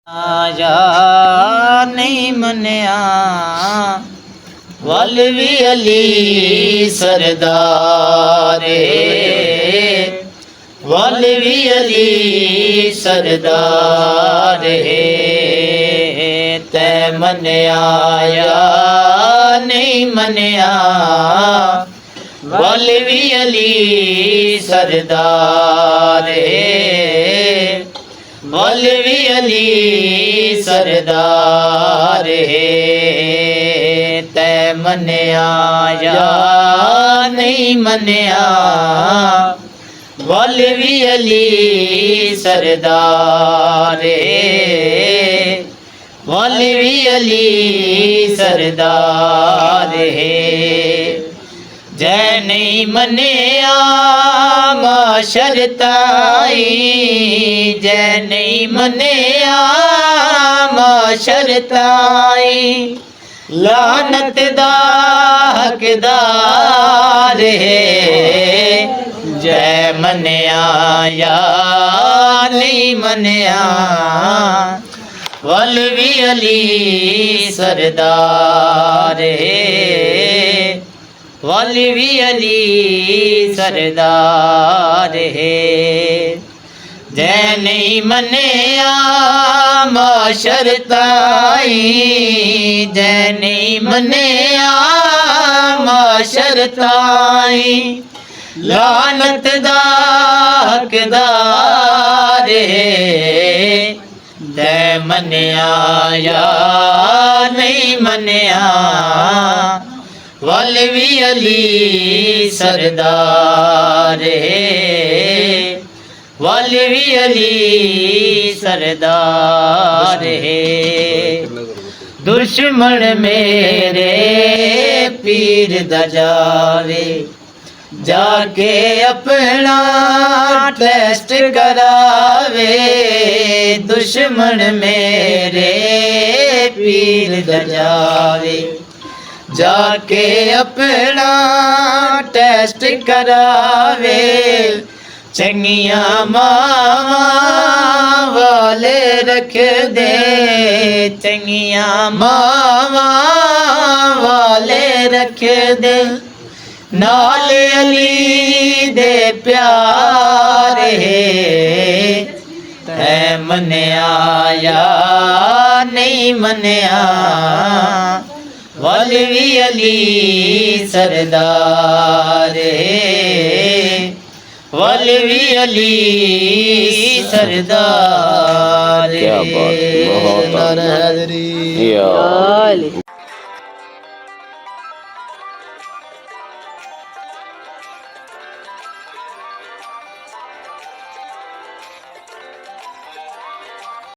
ਆਇਆ ਨਹੀਂ ਮੰਨਿਆ ਵਲਵੀ ਅਲੀ ਸਰਦਾਰੇ ਵਲਵੀ ਅਲੀ ਸਰਦਾਰੇ ਤੈ ਮੰਨਿਆ ਨਹੀਂ ਮੰਨਿਆ ਵਲਵੀ ਅਲੀ ਸਰਦਾਰੇ मौलवी अली सरदार तै मन्या या नहीं मन्या मौलवी अली सरदार मौलवी अली सरदार जै नहीं मन्या माशरताई जै नहीं मन्या माशरताई लानत दा हकदार है जै मन्या या नहीं मन्या वलवी अली सरदार है वलवी अली सरदार है जै नहीं मन्या माशरताई जै नहीं मन्या माशरताई लानत दा हकदार है जै मन्या या नहीं मन्या वलवी अली सरदार वलवी अली सरदार दुश्मन मेरे पीर दा जावे जाके अपना टेस्ट करावे दुश्मन मेरे पीर दा जावे जाके अपना टेस्ट करावे चंगिया मावा वाले रख दे चंगिया मावा वाले रख दे नाल अली दे प्यार है मन्या या नहीं मन्या वलवी अली सरदार वलवी अली सरदार क्या बात, बहुत